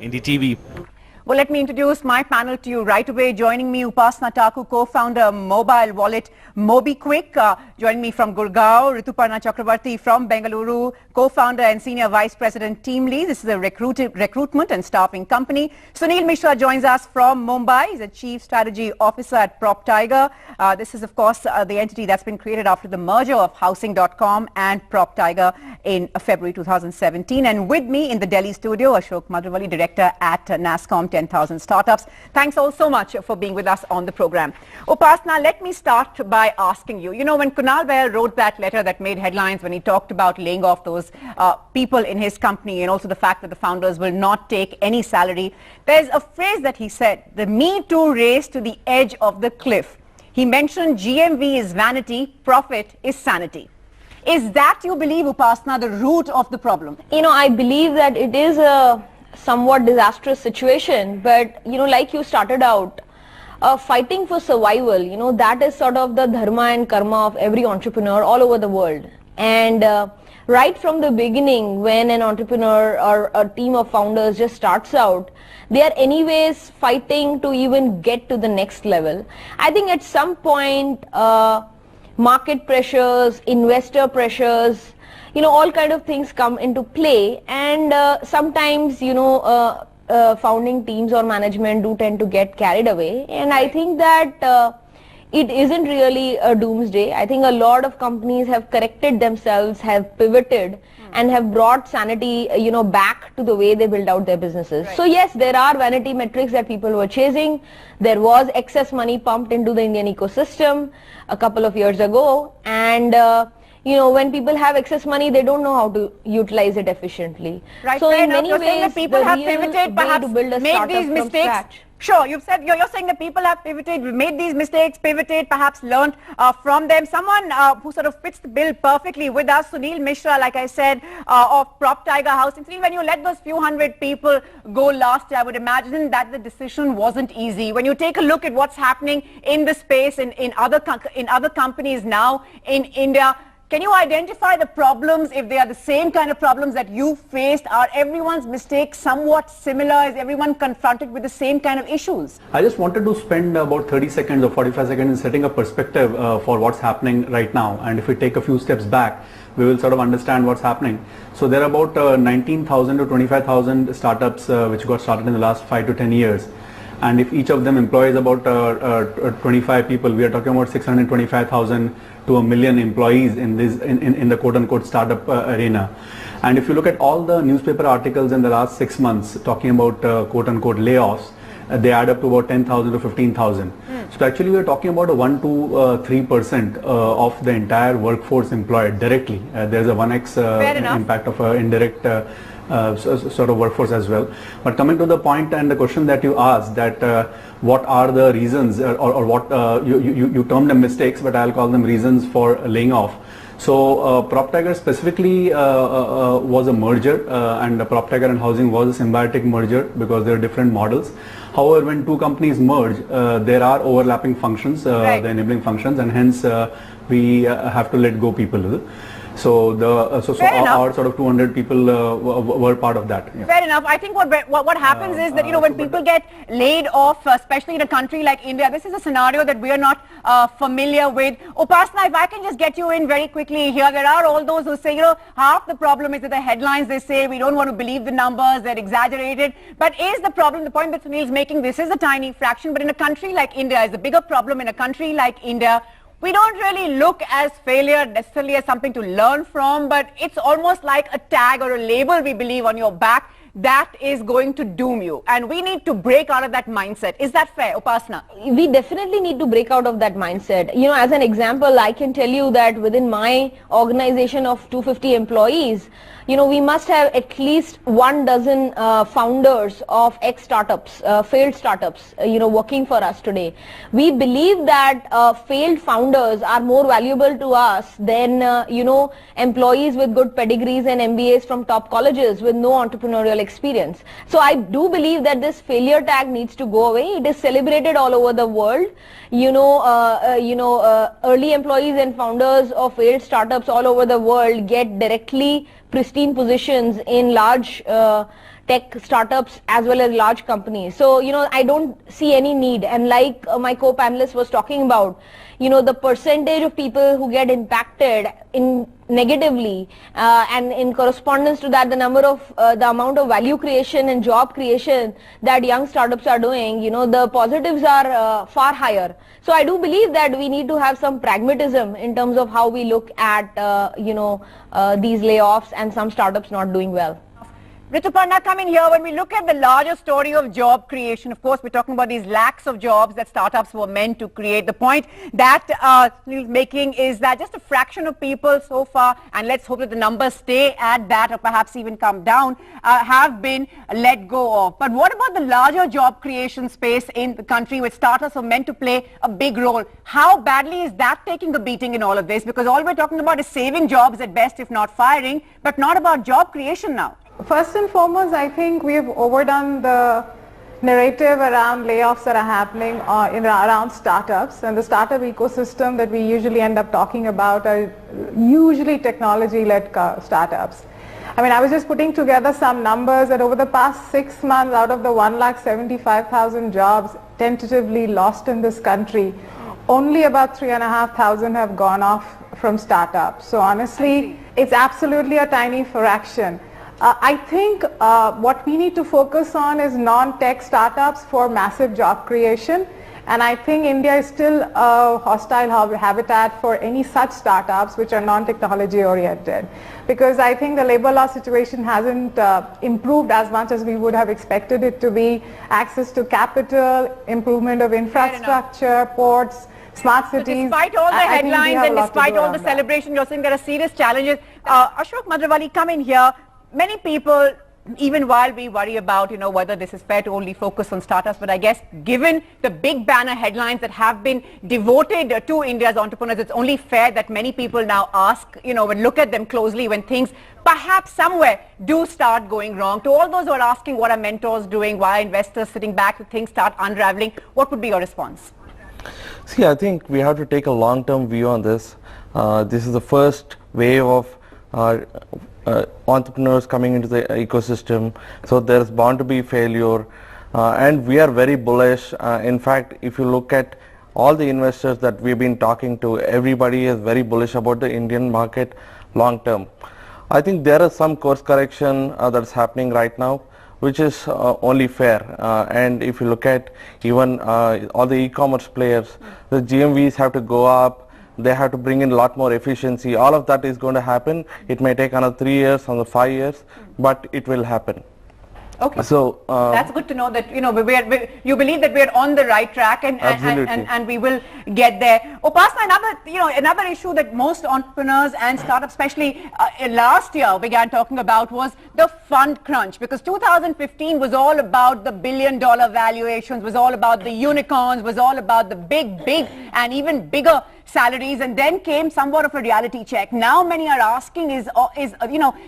NDTV. Well, let me introduce my panel to you right away. Joining me, Upasana Thakur, co-founder, mobile wallet MobiQuick. Joining me from Gurgaon, Rituparna Chakraborty from Bengaluru, co-founder and senior vice president, TeamLease. This is a recruitment and staffing company. Sunil Mishra joins us from Mumbai. He's a chief strategy officer at PropTiger. This is, of course, the entity that's been created after the merger of Housing.com and PropTiger in February 2017. And with me in the Delhi studio, Ashok Madhavali, director at NASSCOM 10,000 Startups. Thanks all so much for being with us on the program. Upasana, let me start by asking you, when Kunal Bayer wrote that letter that made headlines when he talked about laying off those people in his company and also the fact that the founders will not take any salary, there's a phrase that he said, the Me Too race to the edge of the cliff. He mentioned GMV is vanity, profit is sanity. Is that, you believe, Upasana, the root of the problem? I believe that it is a somewhat disastrous situation, but like you started out, fighting for survival, that is sort of the dharma and karma of every entrepreneur all over the world. And right from the beginning, when an entrepreneur or a team of founders just starts out, they are anyways fighting to even get to the next level. I think at some point, market pressures, investor pressures, all kind of things come into play, and sometimes, founding teams or management do tend to get carried away. And I think that it isn't really a doomsday. I think a lot of companies have corrected themselves, have pivoted, and have brought sanity, back to the way they build out their businesses. Right. So yes, there are vanity metrics that people were chasing. There was excess money pumped into the Indian ecosystem a couple of years ago, and when people have excess money, they don't know how to utilize it efficiently. Right. So in many ways, ways, that people have pivoted, perhaps made these mistakes. Sure, you're saying that people have pivoted, made these mistakes, pivoted, perhaps learned from them. Someone who sort of fits the bill perfectly with us, Sunil Mishra, like I said, of PropTiger Housing. Sunil, when you let those few hundred people go last year, I would imagine that the decision wasn't easy. When you take a look at what's happening in the space in other companies now in India, can you identify the problems, if they are the same kind of problems that you faced? Are everyone's mistakes somewhat similar? Is everyone confronted with the same kind of issues? I just wanted to spend about 30 seconds or 45 seconds in setting a perspective for what's happening right now. And if we take a few steps back, we will sort of understand what's happening. So there are about 19,000 to 25,000 startups which got started in the last 5 to 10 years. And if each of them employs about 25 people, we are talking about 625,000 to 1 million employees in the quote-unquote startup arena. And if you look at all the newspaper articles in the last 6 months talking about quote-unquote layoffs, they add up to about 10,000 to 15,000. So actually we are talking about a 1 to 3% of the entire workforce employed directly. There's a 1x impact of indirect sort of workforce as well. But coming to the point and the question that you asked, that what are the reasons or what you termed them mistakes, but I'll call them reasons for laying off. So PropTiger specifically was a merger, and PropTiger and Housing was a symbiotic merger because there are different models. However, when two companies merge, there are overlapping functions, the enabling functions, and hence we have to let go people. So our sort of 200 people were part of that. Yeah. Fair enough. I think what happens is that when people get laid off, especially in a country like India, this is a scenario that we are not familiar with. Upasana, if I can just get you in very quickly here, there are all those who say, half the problem is that the headlines, they say we don't want to believe the numbers, they're exaggerated. But is the problem, the point that Sunil is making, this is a tiny fraction, but in a country like India, is the bigger problem in a country like India. We don't really look as failure necessarily as something to learn from, but it's almost like a tag or a label, we believe, on your back that is going to doom you. And we need to break out of that mindset. Is that fair, Upasana? We definitely need to break out of that mindset. As an example, I can tell you that within my organization of 250 employees, we must have at least 12 founders of ex-startups, failed startups, working for us today. We believe that failed founders are more valuable to us than, employees with good pedigrees and MBAs from top colleges with no entrepreneurial experience. So I do believe that this failure tag needs to go away. It is celebrated all over the world. Early employees and founders of failed startups all over the world get directly pristine positions in large tech startups as well as large companies. So, I don't see any need. And like my co-panelist was talking about, the percentage of people who get impacted negatively, and in correspondence to that, the amount of value creation and job creation that young startups are doing, the positives are far higher. So I do believe that we need to have some pragmatism in terms of how we look at, these layoffs and some startups not doing well. Rituparna, come in here. When we look at the larger story of job creation, of course, we're talking about these lakhs of jobs that startups were meant to create. The point that Sunil's making is that just a fraction of people so far, and let's hope that the numbers stay at that or perhaps even come down, have been let go of. But what about the larger job creation space in the country where startups are meant to play a big role? How badly is that taking a beating in all of this? Because all we're talking about is saving jobs at best, if not firing, but not about job creation now. First and foremost, I think we have overdone the narrative around layoffs that are happening around startups, and the startup ecosystem that we usually end up talking about are usually technology-led startups. I mean, I was just putting together some numbers that over the past 6 months, out of the 1,75,000 jobs tentatively lost in this country, only about 3,500 have gone off from startups. So honestly, it's absolutely a tiny fraction. I think what we need to focus on is non-tech startups for massive job creation, and I think India is still a hostile habitat for any such startups which are non-technology oriented, because I think the labor law situation hasn't improved as much as we would have expected it to be. Access to capital, improvement of infrastructure, ports, smart cities. So despite all the headlines and despite all the celebrations, you're saying there are serious challenges. Ashok Madravali, come in here. Many people, even while we worry about, whether this is fair to only focus on startups, but I guess given the big banner headlines that have been devoted to India's entrepreneurs, it's only fair that many people now ask, look at them closely when things perhaps somewhere do start going wrong. To all those who are asking what are mentors doing, why are investors sitting back if things start unraveling, what would be your response? See, I think we have to take a long-term view on this. This is the first wave of entrepreneurs coming into the ecosystem, so there's bound to be failure, and we are very bullish. In fact, if you look at all the investors that we've been talking to, everybody is very bullish about the Indian market long term. I think there is some course correction that's happening right now, which is only fair, and if you look at even all the e-commerce players, the GMVs have to go up. They have to bring in a lot more efficiency. All of that is going to happen. It may take another 3 years, another 5 years, but it will happen. Okay. So that's good to know that you believe that we're on the right track and we will get there. Upasna, another issue that most entrepreneurs and startups, especially last year, began talking about was the fund crunch, because 2015 was all about the billion-dollar valuations, was all about the unicorns, was all about the big and even bigger salaries, and then came somewhat of a reality check. Now many are asking, is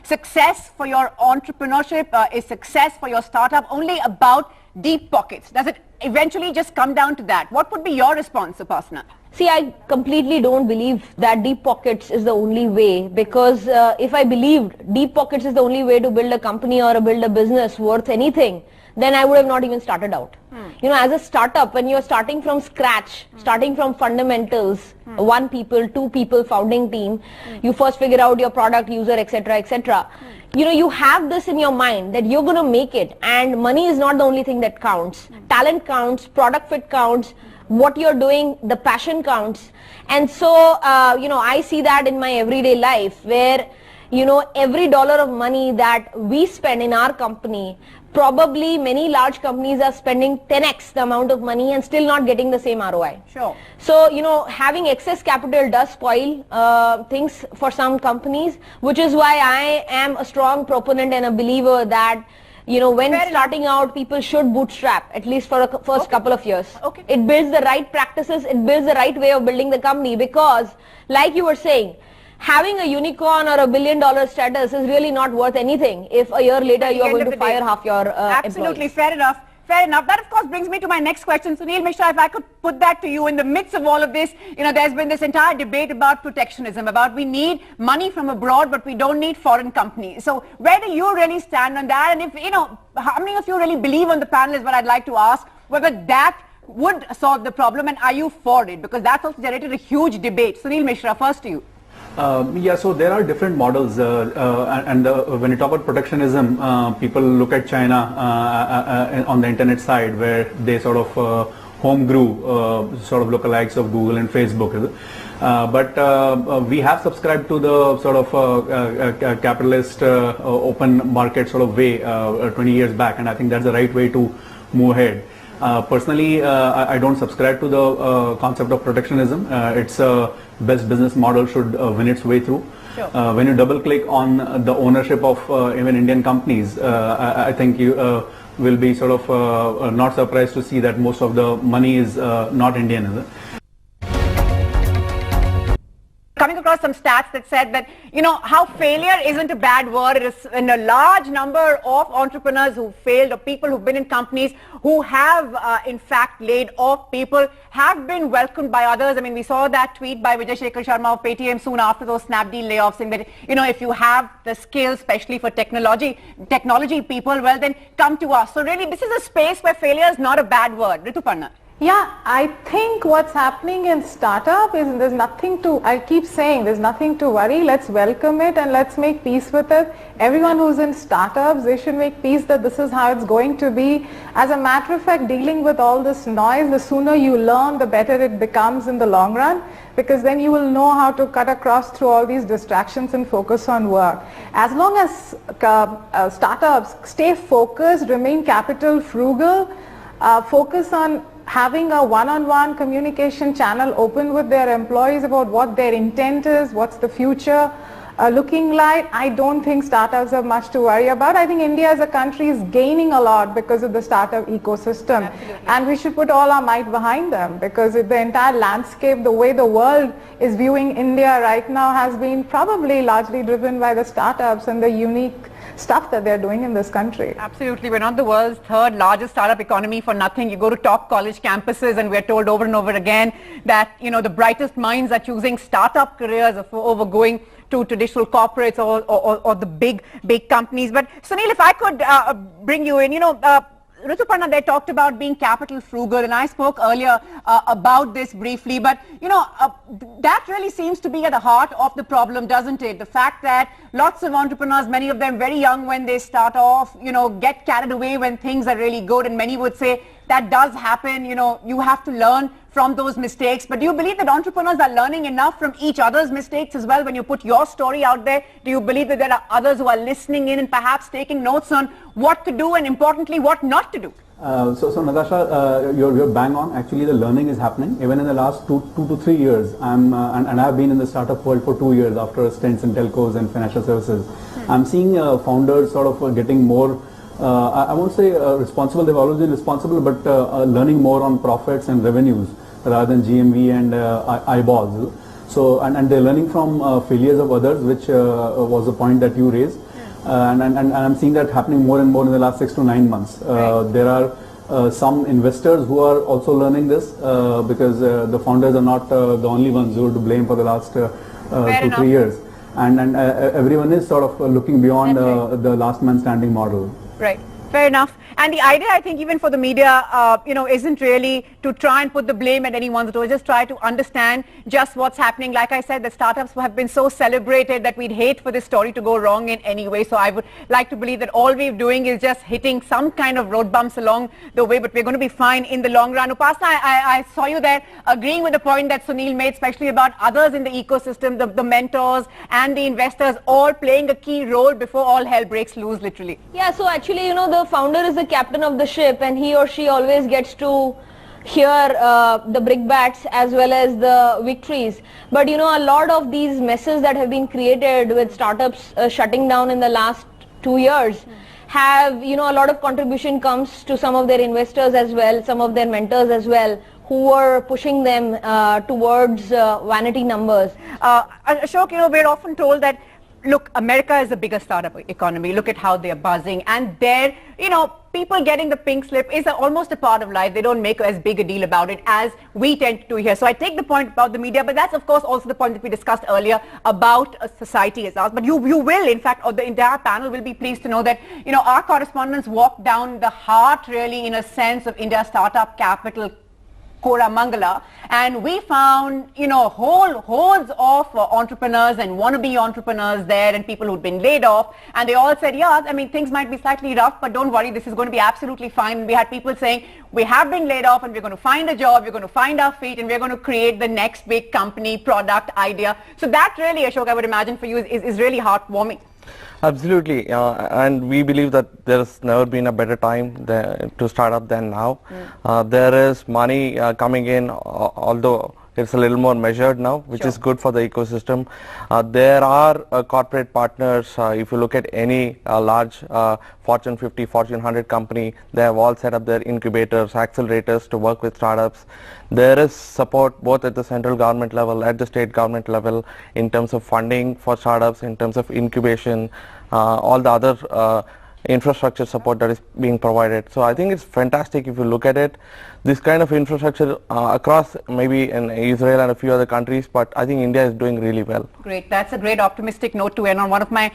success for your entrepreneurship, is success for your startup only about deep pockets? Does it eventually just come down to that? What would be your response, Upasna? See, I completely don't believe that deep pockets is the only way, because if I believed deep pockets is the only way to build a company or build a business worth anything, then I would have not even started out. As a startup, when you're starting from scratch, starting from fundamentals, 1 people, 2 people, founding team, you first figure out your product, user, etc., etc. You have this in your mind that you're going to make it, and money is not the only thing that counts. Talent counts, product fit counts, what you're doing, the passion counts. And so, I see that in my everyday life, where, every dollar of money that we spend in our company, probably many large companies are spending 10x the amount of money and still not getting the same ROI. Sure. So, having excess capital does spoil things for some companies, which is why I am a strong proponent and a believer that, when starting out, people should bootstrap, at least for the first couple of years. Okay. It builds the right practices, it builds the right way of building the company, because, like you were saying, having a unicorn or a billion-dollar status is really not worth anything if a year later you are going to fire half your Absolutely, employees. fair enough. Fair enough. That, of course, brings me to my next question. Sunil Mishra, if I could put that to you, in the midst of all of this, there's been this entire debate about protectionism, about we need money from abroad, but we don't need foreign companies. So where do you really stand on that? And if, how many of you really believe on the panel is what I'd like to ask, whether that would solve the problem, and are you for it? Because that's also generated a huge debate. Sunil Mishra, first to you. Yeah, so there are different models, when you talk about protectionism, people look at China on the internet side, where they sort of home grew sort of lookalikes of Google and Facebook. But we have subscribed to the sort of capitalist open market sort of way 20 years back, and I think that's the right way to move ahead. Personally, I don't subscribe to the concept of protectionism. It's best business model should win its way through. Sure. When you double click on the ownership of even Indian companies, I think you will be sort of not surprised to see that most of the money is not Indian, is it? Coming across some stats that said that, how failure isn't a bad word. It is in a large number of entrepreneurs who failed, or people who've been in companies who have, in fact, laid off people, have been welcomed by others. I mean, we saw that tweet by Vijay Shekhar Sharma of Paytm soon after those Snapdeal layoffs, saying that, if you have the skills, especially for technology people, well, then come to us. So really, this is a space where failure is not a bad word. Rituparna. Yeah, I think what's happening in startup is there's nothing to, I keep saying there's nothing to worry. Let's welcome it and let's make peace with it. Everyone who's in startups, they should make peace that this is how it's going to be. As a matter of fact, dealing with all this noise, the sooner you learn, the better it becomes in the long run, because then you will know how to cut across through all these distractions and focus on work. As long as startups stay focused, remain capital frugal, focus on having a one-on-one communication channel open with their employees about what their intent is, what's the future looking like, I don't think startups have much to worry about. I think India as a country is gaining a lot because of the startup ecosystem. Absolutely. And we should put all our might behind them, because the entire landscape, the way the world is viewing India right now, has been probably largely driven by the startups and the unique stuff that they're doing in this country. Absolutely. We're not the world's third largest startup economy for nothing. You go to top college campuses and we're told over and over again that, the brightest minds are choosing startup careers over going to traditional corporates or the big companies. But Sunil, if I could bring you in, Rituparna, they talked about being capital frugal, and I spoke earlier about this briefly, but that really seems to be at the heart of the problem, doesn't it? The fact that lots of entrepreneurs, many of them very young when they start off, get carried away when things are really good, and many would say that does happen. You have to learn from those mistakes. But do you believe that entrepreneurs are learning enough from each other's mistakes as well? When you put your story out there, do you believe that there are others who are listening in and perhaps taking notes on what to do and, importantly, what not to do? So Natasha, you're bang on. Actually, the learning is happening. Even in the last two to 3 years, and I've been in the startup world for 2 years after stints in telcos and financial services. I'm seeing founders sort of getting more, I won't say responsible, they've always been responsible, but learning more on profits and revenues rather than GMV and eyeballs. So, and they're learning from failures of others, which was the point that you raised. And I'm seeing that happening more and more in the last 6 to 9 months. Right. There are some investors who are also learning this because the founders are not the only ones who are to blame for the last 2 to 3 years. And everyone is sort of looking beyond the last man standing model. Right. Fair enough. And the idea, I think, even for the media, isn't really to try and put the blame at anyone's door. Just try to understand just what's happening. Like I said, the startups have been so celebrated that we'd hate for this story to go wrong in any way. So I would like to believe that all we're doing is just hitting some kind of road bumps along the way, but we're going to be fine in the long run. Upasna, I saw you there agreeing with the point that Sunil made, especially about others in the ecosystem, the mentors and the investors all playing a key role before all hell breaks loose, literally. Yeah, so actually, the founder is the captain of the ship, and he or she always gets to hear the brickbats as well as the victories. But a lot of these messes that have been created with startups shutting down in the last 2 years have, a lot of contribution comes to some of their investors as well, some of their mentors as well, who were pushing them towards vanity numbers. Ashok, we're often told that look, America is the biggest startup economy. Look at how they're buzzing, and they're, people getting the pink slip is almost a part of life. They don't make as big a deal about it as we tend to here. So I take the point about the media, but that's of course also the point that we discussed earlier about society as ours. But you will, in fact, or the entire panel will be pleased to know that, our correspondents walked down the heart, really, in a sense, of India's startup capital, Koramangala, and we found, whole hordes of entrepreneurs and wannabe entrepreneurs there, and people who'd been laid off, and they all said, yeah, I mean, things might be slightly rough, but don't worry, this is going to be absolutely fine. We had people saying, we have been laid off and we're going to find a job, we're going to find our feet, and we're going to create the next big company, product, idea. So that really, Ashok, I would imagine for you is really heartwarming. Absolutely, and we believe that there has never been a better time to start up than now. There is money coming in, although it's a little more measured now, which is good for the ecosystem. There are corporate partners. If you look at any large Fortune 50, Fortune 100 company, they have all set up their incubators, accelerators to work with startups. There is support both at the central government level, at the state government level, in terms of funding for startups, in terms of incubation, all the other infrastructure support that is being provided. So I think it's fantastic if you look at it. This kind of infrastructure across maybe in Israel and a few other countries, but I think India is doing really well. Great. That's a great optimistic note to end on. One of my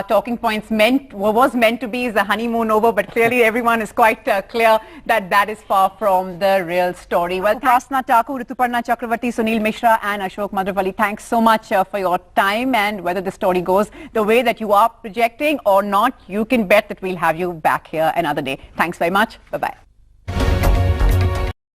talking points was meant to be is the honeymoon over, but clearly everyone is quite clear that that is far from the real story. Well, Upasana Thakur, Rituparna Chakraborty, Sunil Mishra and Ashok Madhavali, thanks so much for your time, and whether the story goes the way that you are projecting or not, you can bet that we'll have you back here another day. Thanks very much. Bye-bye.